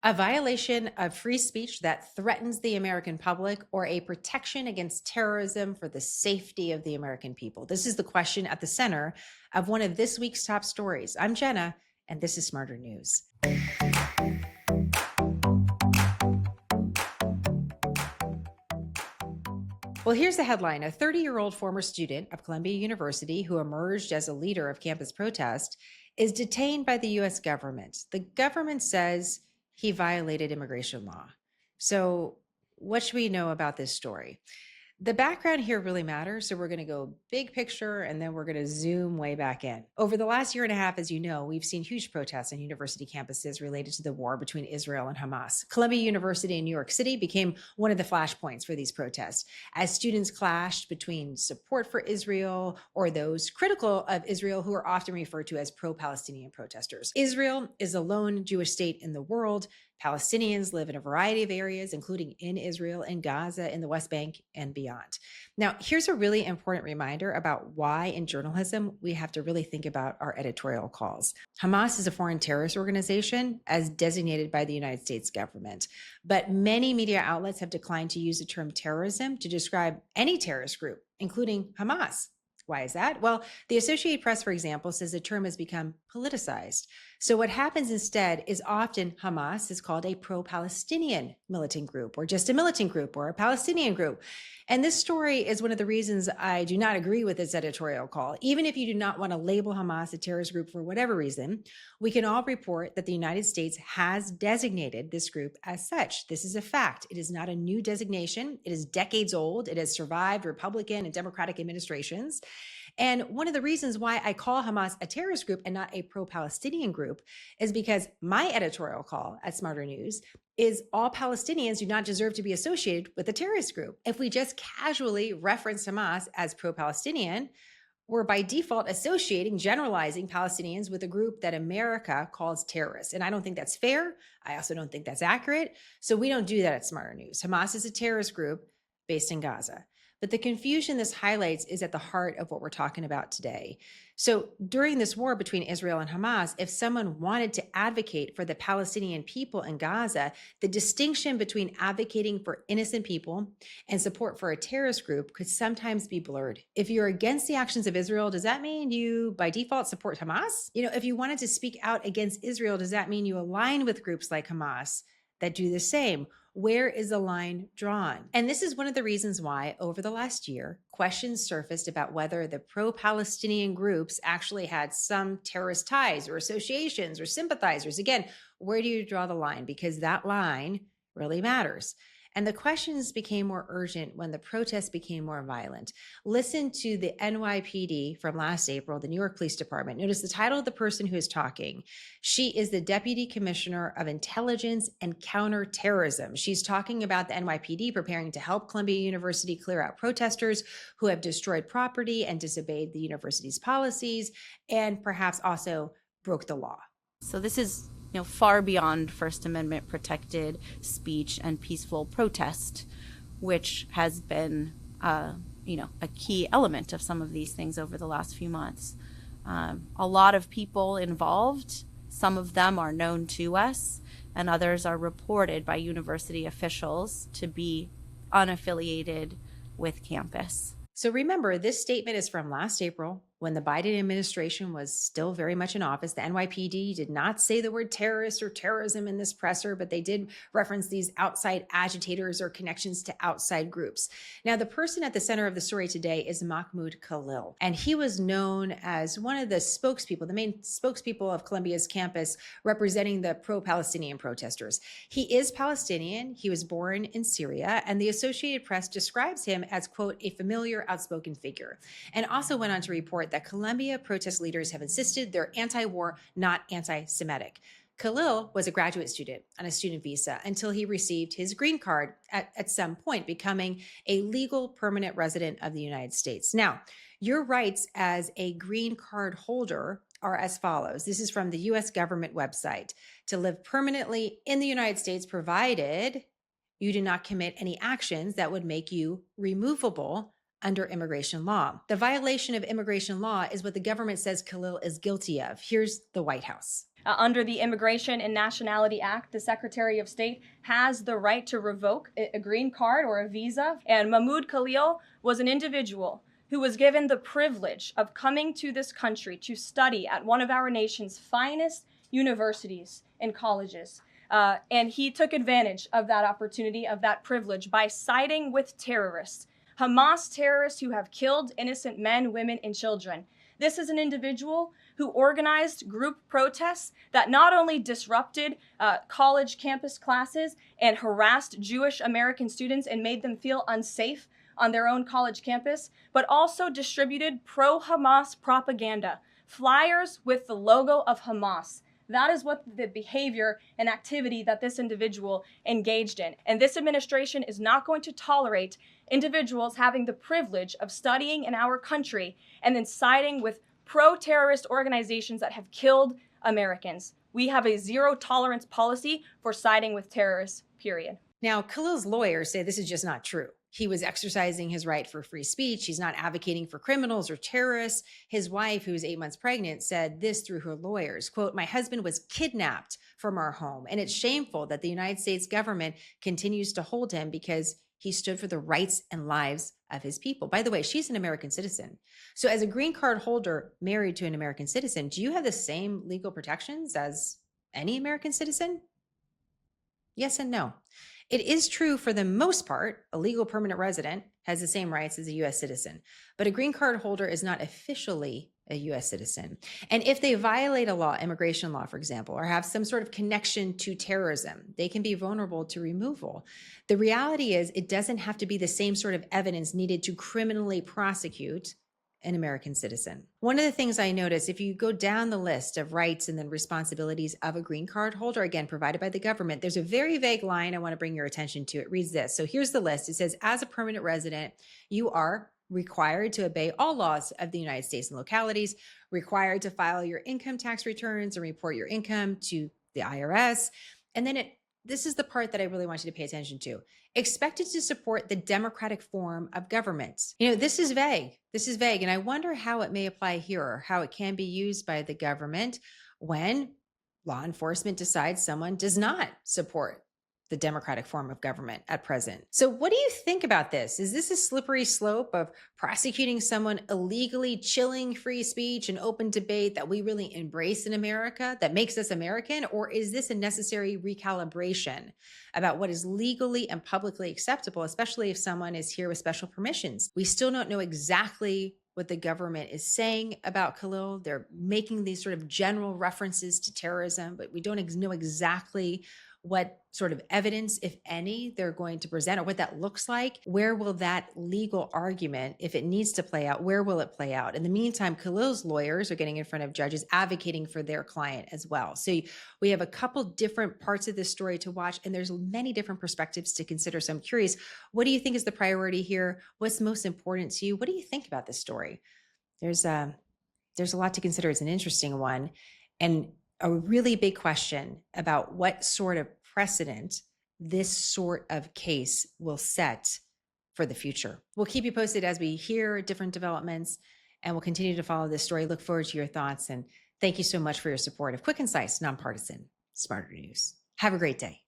A violation of free speech that threatens the American public or a protection against terrorism for the safety of the American people? This is the question at the center of one of this week's top stories. I'm Jenna, and this is Smarter News. Well, here's the headline. A 30-year-old former student of Columbia University who emerged as a leader of campus protest is detained by the U.S. government. The government says he violated immigration law. So, what should we know about this story? The background here really matters. So we're going to go big picture and then we're going to zoom way back in. Over the last year and a half, as you know, we've seen huge protests on university campuses related to the war between Israel and Hamas. Columbia University in New York City became one of the flashpoints for these protests as students clashed between support for Israel or those critical of Israel, who are often referred to as pro-Palestinian protesters. Israel is the lone Jewish state in the world. Palestinians live in a variety of areas, including in Israel, in Gaza, in the West Bank, and beyond. Now, here's a really important reminder about why in journalism we have to really think about our editorial calls. Hamas is a foreign terrorist organization as designated by the United States government, but many media outlets have declined to use the term terrorism to describe any terrorist group, including Hamas. Why is that? Well, the Associated Press, for example, says the term has become politicized. So what happens instead is often Hamas is called a pro-Palestinian militant group, or just a militant group, or a Palestinian group. And this story is one of the reasons I do not agree with this editorial call. Even if you do not want to label Hamas a terrorist group for whatever reason, we can all report that the United States has designated this group as such. This is a fact. It is not a new designation. It is decades old. It has survived Republican and Democratic administrations. And one of the reasons why I call Hamas a terrorist group and not a pro-Palestinian group is because my editorial call at Smarter News is all Palestinians do not deserve to be associated with a terrorist group. If we just casually reference Hamas as pro-Palestinian, we're by default associating, generalizing Palestinians with a group that America calls terrorists. And I don't think that's fair. I also don't think that's accurate. So we don't do that at Smarter News. Hamas is a terrorist group based in Gaza. But the confusion this highlights is at the heart of what we're talking about today. So during this war between Israel and Hamas, if someone wanted to advocate for the Palestinian people in Gaza, the distinction between advocating for innocent people and support for a terrorist group could sometimes be blurred. If you're against the actions of Israel, does that mean you by default support Hamas? If you wanted to speak out against Israel, does that mean you align with groups like Hamas that do the same? Where is the line drawn? And this is one of the reasons why, over the last year, questions surfaced about whether the pro-Palestinian groups actually had some terrorist ties or associations or sympathizers. Again, where do you draw the line? Because that line really matters. And the questions became more urgent when the protests became more violent. Listen to the NYPD from last April, the New York Police Department. Notice the title of the person who is talking. She is the Deputy Commissioner of Intelligence and Counterterrorism. She's talking about the NYPD preparing to help Columbia University clear out protesters who have destroyed property and disobeyed the university's policies, and perhaps also broke the law. So this is far beyond First Amendment protected speech and peaceful protest, which has been, a key element of some of these things over the last few months. A lot of people involved, some of them are known to us, and others are reported by university officials to be unaffiliated with campus. So remember, this statement is from last April when the Biden administration was still very much in office. The NYPD did not say the word terrorist or terrorism in this presser, but they did reference these outside agitators or connections to outside groups. Now, the person at the center of the story today is Mahmoud Khalil, and he was known as one of the spokespeople, the main spokespeople of Columbia's campus representing the pro-Palestinian protesters. He is Palestinian. He was born in Syria, and the Associated Press describes him as, quote, a familiar, outspoken figure, and also went on to report that Columbia protest leaders have insisted they're anti-war, not anti-Semitic. Khalil was a graduate student on a student visa until he received his green card at some point, becoming a legal permanent resident of the United States. Now, your rights as a green card holder are as follows. This is from the U.S. government website: to live permanently in the United States, provided you do not commit any actions that would make you removable under immigration law. The violation of immigration law is what the government says Khalil is guilty of. Here's the White House. Under the Immigration and Nationality Act, the Secretary of State has the right to revoke a green card or a visa. And Mahmoud Khalil was an individual who was given the privilege of coming to this country to study at one of our nation's finest universities and colleges. And he took advantage of that opportunity, of that privilege, by siding with terrorists, Hamas terrorists who have killed innocent men, women, and children. This is an individual who organized group protests that not only disrupted college campus classes and harassed Jewish American students and made them feel unsafe on their own college campus, but also distributed pro-Hamas propaganda, flyers with the logo of Hamas. That is what the behavior and activity that this individual engaged in. And this administration is not going to tolerate individuals having the privilege of studying in our country and then siding with pro-terrorist organizations that have killed Americans. We have a zero tolerance policy for siding with terrorists, period. Now, Khalil's lawyers say this is just not true. He was exercising his right for free speech. He's not advocating for criminals or terrorists. His wife, who was 8 months pregnant, said this through her lawyers, quote, "My husband was kidnapped from our home, and it's shameful that the United States government continues to hold him because he stood for the rights and lives of his people." By the way, she's an American citizen. So as a green card holder married to an American citizen, do you have the same legal protections as any American citizen? Yes and no. It is true for the most part, a legal permanent resident has the same rights as a US citizen, but a green card holder is not officially a US citizen. And if they violate a law, immigration law, for example, or have some sort of connection to terrorism, they can be vulnerable to removal. The reality is it doesn't have to be the same sort of evidence needed to criminally prosecute an American citizen. One of the things I notice, if you go down the list of rights and then responsibilities of a green card holder, again, provided by the government, there's a very vague line I want to bring your attention to. It reads this. So here's the list. It says, as a permanent resident, you are required to obey all laws of the United States and localities, required to file your income tax returns and report your income to the IRS. And then this is the part that I really want you to pay attention to. Expected to support the democratic form of government. You know, this is vague. This is vague. And I wonder how it may apply here, or how it can be used by the government when law enforcement decides someone does not support the democratic form of government at present. So what do you think about this? Is this a slippery slope of prosecuting someone illegally, chilling free speech and open debate that we really embrace in America, that makes us American? Or is this a necessary recalibration about what is legally and publicly acceptable, especially if someone is here with special permissions? We still don't know exactly what the government is saying about Khalil. They're making these sort of general references to terrorism, but we don't know exactly what sort of evidence, if any, they're going to present or what that looks like. Where will that legal argument, if it needs to play out, where will it play out? In the meantime, Khalil's lawyers are getting in front of judges advocating for their client as well. So we have a couple different parts of this story to watch, and there's many different perspectives to consider. So I'm curious, what do you think is the priority here? What's most important to you? What do you think about this story? There's a lot to consider. It's an interesting one, and a really big question about what sort of precedent this sort of case will set for the future. We'll keep you posted as we hear different developments, and we'll continue to follow this story. Look forward to your thoughts, and thank you so much for your support of quick, concise, nonpartisan, smarter news. Have a great day.